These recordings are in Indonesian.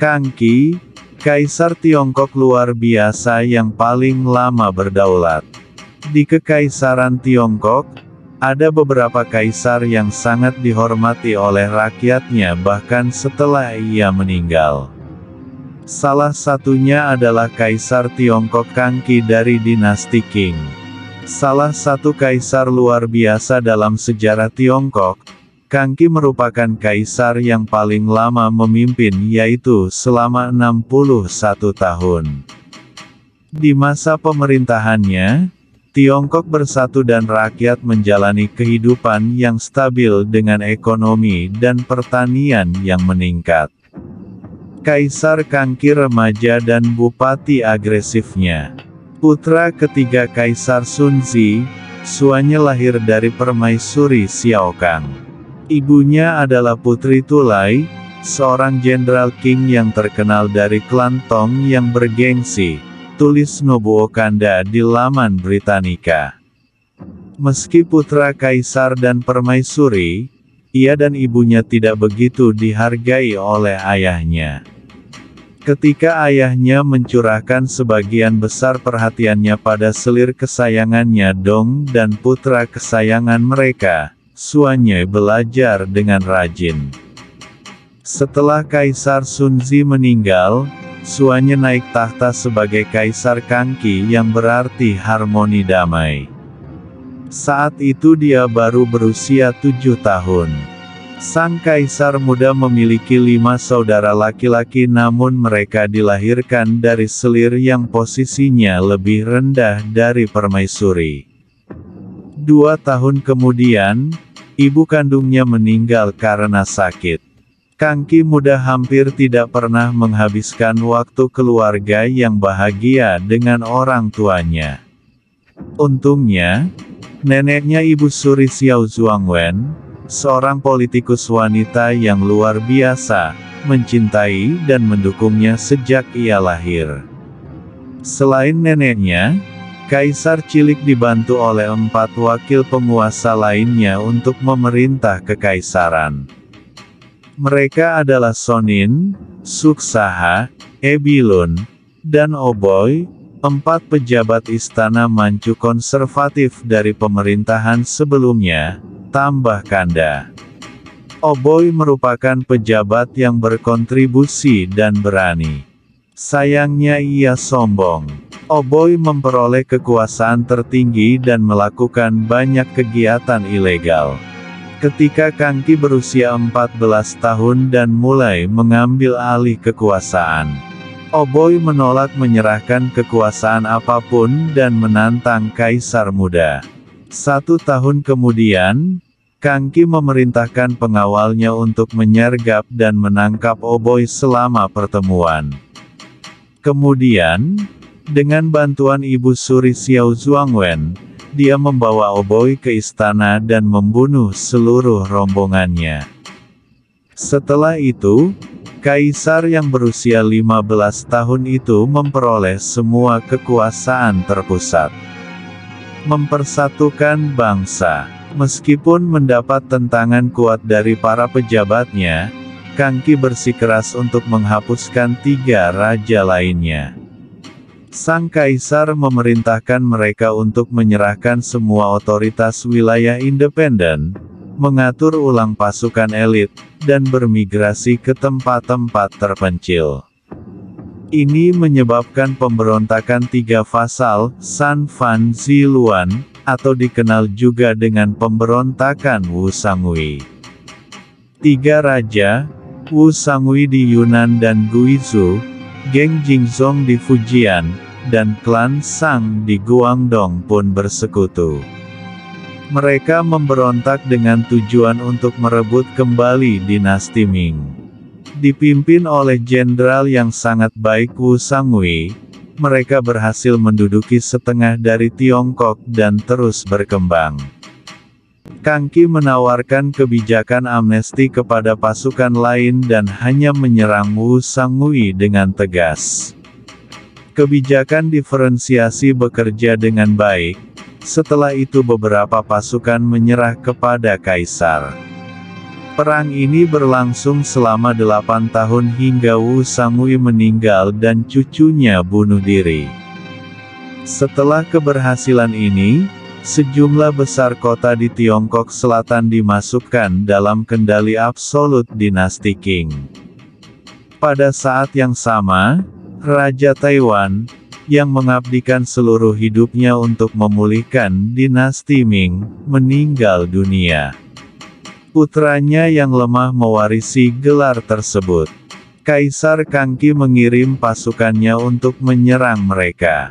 Kangqi, Kaisar Tiongkok luar biasa yang paling lama berdaulat. Di Kekaisaran Tiongkok, ada beberapa kaisar yang sangat dihormati oleh rakyatnya bahkan setelah ia meninggal. Salah satunya adalah Kaisar Tiongkok Kangqi dari dinasti Qing. Salah satu kaisar luar biasa dalam sejarah Tiongkok, Kangqi merupakan kaisar yang paling lama memimpin yaitu selama 61 tahun. Di masa pemerintahannya, Tiongkok bersatu dan rakyat menjalani kehidupan yang stabil dengan ekonomi dan pertanian yang meningkat. Kaisar Kangqi remaja dan bupati agresifnya. Putra ketiga Kaisar Sunzi, Suanya lahir dari permaisuri Xiao Kang. Ibunya adalah Putri Tulai, seorang jenderal Qing yang terkenal dari klan Tong yang bergengsi. Tulis Nobuo Kanda di laman Britannica. Meski putra kaisar dan permaisuri, ia dan ibunya tidak begitu dihargai oleh ayahnya. Ketika ayahnya mencurahkan sebagian besar perhatiannya pada selir kesayangannya Dong dan putra kesayangan mereka, Suanya belajar dengan rajin. Setelah Kaisar Sunzi meninggal, Suanya naik tahta sebagai Kaisar Kangqi yang berarti harmoni damai. Saat itu dia baru berusia 7 tahun. Sang kaisar muda memiliki 5 saudara laki-laki namun mereka dilahirkan dari selir yang posisinya lebih rendah dari permaisuri. 2 tahun kemudian, ibu kandungnya meninggal karena sakit. Kangqi muda hampir tidak pernah menghabiskan waktu keluarga yang bahagia dengan orang tuanya. Untungnya, neneknya Ibu Suri Xiao Zhuangwen, seorang politikus wanita yang luar biasa, mencintai dan mendukungnya sejak ia lahir. Selain neneknya, Kaisar cilik dibantu oleh 4 wakil penguasa lainnya untuk memerintah kekaisaran. Mereka adalah Sonin, Suksaha, Ebilun, dan Oboy, 4 pejabat istana Manchu konservatif dari pemerintahan sebelumnya, tambah Kanda. Oboy merupakan pejabat yang berkontribusi dan berani. Sayangnya ia sombong. Oboy memperoleh kekuasaan tertinggi dan melakukan banyak kegiatan ilegal. Ketika Kangqi berusia 14 tahun dan mulai mengambil alih kekuasaan, Oboy menolak menyerahkan kekuasaan apapun dan menantang kaisar muda. 1 tahun kemudian, Kangqi memerintahkan pengawalnya untuk menyergap dan menangkap Oboy selama pertemuan. Kemudian, dengan bantuan Ibu Suri Xiao Zhuangwen, dia membawa Oboy ke istana dan membunuh seluruh rombongannya. Setelah itu, kaisar yang berusia 15 tahun itu memperoleh semua kekuasaan terpusat. Mempersatukan bangsa. Meskipun mendapat tentangan kuat dari para pejabatnya, Kangqi bersikeras untuk menghapuskan 3 raja lainnya. Sang kaisar memerintahkan mereka untuk menyerahkan semua otoritas wilayah independen, mengatur ulang pasukan elit, dan bermigrasi ke tempat-tempat terpencil. Ini menyebabkan pemberontakan 3 Fasal, San Fan Ziluan, atau dikenal juga dengan pemberontakan Wu Sangui. 3 raja, Wu Sangui di Yunan dan Guizhou, Geng Jingzong di Fujian, dan klan Shang di Guangdong pun bersekutu. Mereka memberontak dengan tujuan untuk merebut kembali dinasti Ming. Dipimpin oleh jenderal yang sangat baik Wu Sangui, mereka berhasil menduduki setengah dari Tiongkok dan terus berkembang. Kangqi menawarkan kebijakan amnesti kepada pasukan lain dan hanya menyerang Wu Sangui dengan tegas. Kebijakan diferensiasi bekerja dengan baik. Setelah itu beberapa pasukan menyerah kepada kaisar. Perang ini berlangsung selama 8 tahun hingga Wu Sangui meninggal dan cucunya bunuh diri. Setelah keberhasilan ini, sejumlah besar kota di Tiongkok Selatan dimasukkan dalam kendali absolut dinasti Qing. Pada saat yang sama, Raja Taiwan, yang mengabdikan seluruh hidupnya untuk memulihkan dinasti Ming, meninggal dunia. Putranya yang lemah mewarisi gelar tersebut. Kaisar Kangqi mengirim pasukannya untuk menyerang mereka.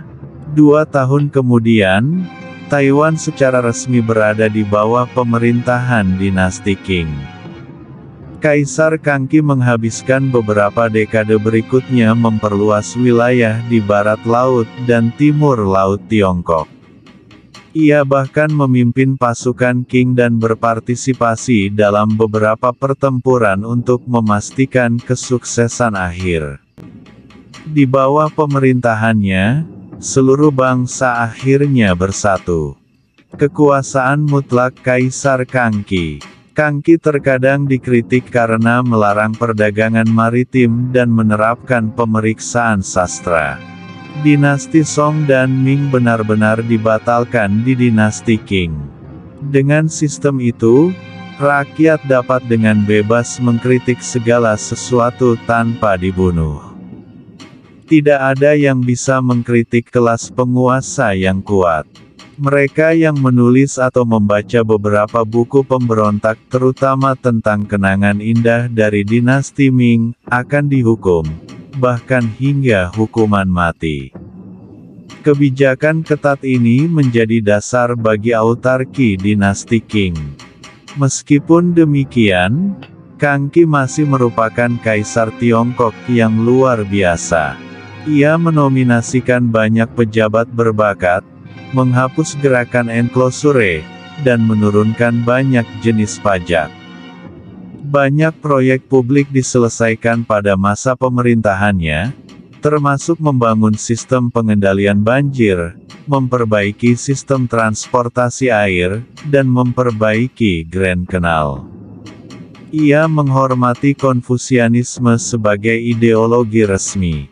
2 tahun kemudian, Taiwan secara resmi berada di bawah pemerintahan dinasti Qing. Kaisar Kangqi menghabiskan beberapa dekade berikutnya memperluas wilayah di barat laut dan timur laut Tiongkok. Ia bahkan memimpin pasukan Qing dan berpartisipasi dalam beberapa pertempuran untuk memastikan kesuksesan akhir. Di bawah pemerintahannya, seluruh bangsa akhirnya bersatu. Kekuasaan mutlak Kaisar Kangqi. Kangqi terkadang dikritik karena melarang perdagangan maritim dan menerapkan pemeriksaan sastra. Dinasti Song dan Ming benar-benar dibatalkan di dinasti Qing. Dengan sistem itu, rakyat dapat dengan bebas mengkritik segala sesuatu tanpa dibunuh. Tidak ada yang bisa mengkritik kelas penguasa yang kuat. Mereka yang menulis atau membaca beberapa buku pemberontak terutama tentang kenangan indah dari dinasti Ming, akan dihukum, bahkan hingga hukuman mati. Kebijakan ketat ini menjadi dasar bagi autarki dinasti Qing. Meskipun demikian, Kangqi masih merupakan kaisar Tiongkok yang luar biasa. Ia menominasikan banyak pejabat berbakat, menghapus gerakan enklosure, dan menurunkan banyak jenis pajak. Banyak proyek publik diselesaikan pada masa pemerintahannya, termasuk membangun sistem pengendalian banjir, memperbaiki sistem transportasi air, dan memperbaiki Grand Canal. Ia menghormati Konfusianisme sebagai ideologi resmi.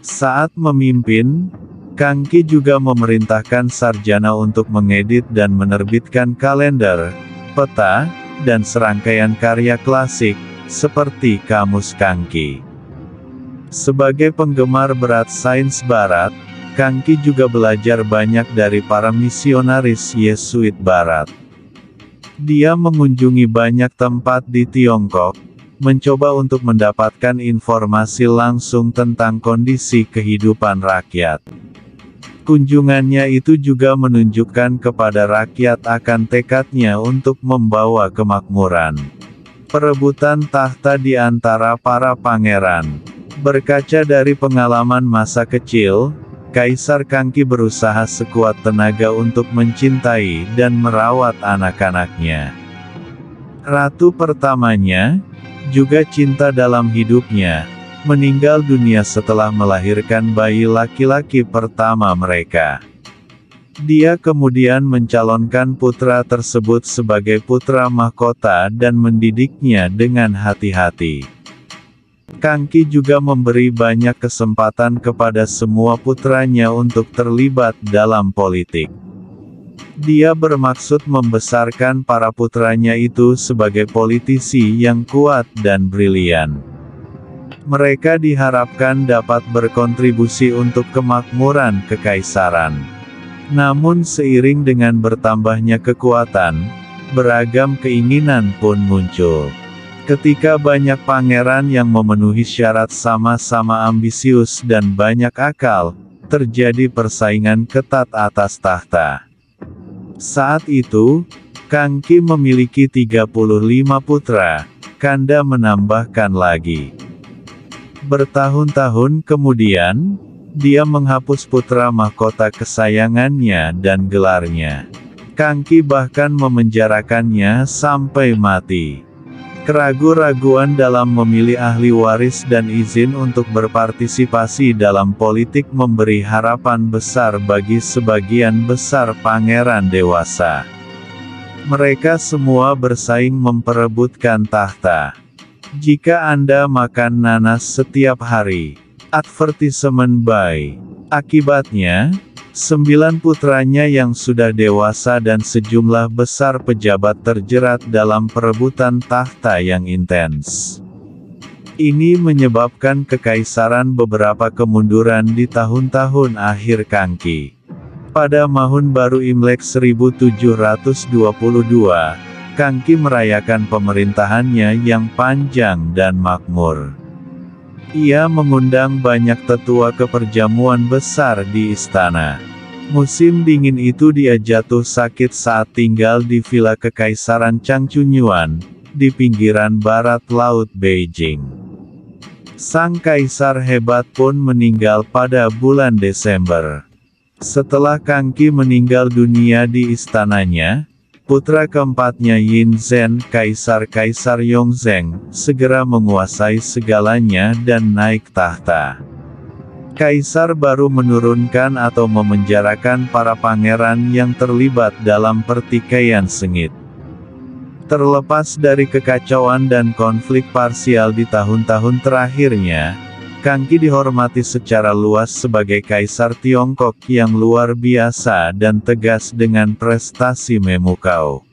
Saat memimpin, Kangqi juga memerintahkan sarjana untuk mengedit dan menerbitkan kalender, peta, dan serangkaian karya klasik, seperti Kamus Kangqi. Sebagai penggemar berat sains barat, Kangqi juga belajar banyak dari para misionaris Yesuit barat. Dia mengunjungi banyak tempat di Tiongkok, mencoba untuk mendapatkan informasi langsung tentang kondisi kehidupan rakyat. Kunjungannya itu juga menunjukkan kepada rakyat akan tekadnya untuk membawa kemakmuran. Perebutan tahta di antara para pangeran. Berkaca dari pengalaman masa kecil, Kaisar Kangqi berusaha sekuat tenaga untuk mencintai dan merawat anak-anaknya. Ratu pertamanya, juga cinta dalam hidupnya, meninggal dunia setelah melahirkan bayi laki-laki pertama mereka. Dia kemudian mencalonkan putra tersebut sebagai putra mahkota dan mendidiknya dengan hati-hati. Kangqi juga memberi banyak kesempatan kepada semua putranya untuk terlibat dalam politik. Dia bermaksud membesarkan para putranya itu sebagai politisi yang kuat dan brilian. Mereka diharapkan dapat berkontribusi untuk kemakmuran kekaisaran. Namun seiring dengan bertambahnya kekuatan, beragam keinginan pun muncul. Ketika banyak pangeran yang memenuhi syarat sama-sama ambisius dan banyak akal, terjadi persaingan ketat atas tahta. Saat itu, Kangqi memiliki 35 putra, Kanda menambahkan lagi. Bertahun-tahun kemudian, dia menghapus putra mahkota kesayangannya dan gelarnya. Kangqi bahkan memenjarakannya sampai mati. Keraguan-raguan dalam memilih ahli waris dan izin untuk berpartisipasi dalam politik memberi harapan besar bagi sebagian besar pangeran dewasa. Mereka semua bersaing memperebutkan tahta. Jika Anda makan nanas setiap hari. Advertisement by. Akibatnya, 9 putranya yang sudah dewasa dan sejumlah besar pejabat terjerat dalam perebutan tahta yang intens. Ini menyebabkan kekaisaran beberapa kemunduran di tahun-tahun akhir Kangki. Pada Mahun Baru Imlek 1722, Kangki merayakan pemerintahannya yang panjang dan makmur. Ia mengundang banyak tetua ke perjamuan besar di istana. Musim dingin itu dia jatuh sakit saat tinggal di Villa Kekaisaran Changchunyuan, di pinggiran barat laut Beijing. Sang kaisar hebat pun meninggal pada bulan Desember. Setelah Kangki meninggal dunia di istananya, putra keempatnya Yin Zhen, Kaisar Yongzheng, segera menguasai segalanya dan naik tahta. Kaisar baru menurunkan atau memenjarakan para pangeran yang terlibat dalam pertikaian sengit. Terlepas dari kekacauan dan konflik parsial di tahun-tahun terakhirnya, Kangki dihormati secara luas sebagai Kaisar Tiongkok yang luar biasa dan tegas dengan prestasi memukau.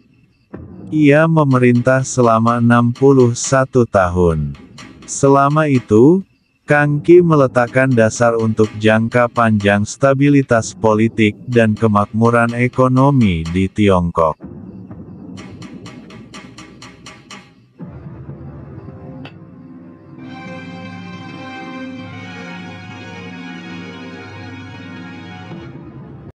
Ia memerintah selama 61 tahun. Selama itu, Kangki meletakkan dasar untuk jangka panjang stabilitas politik dan kemakmuran ekonomi di Tiongkok.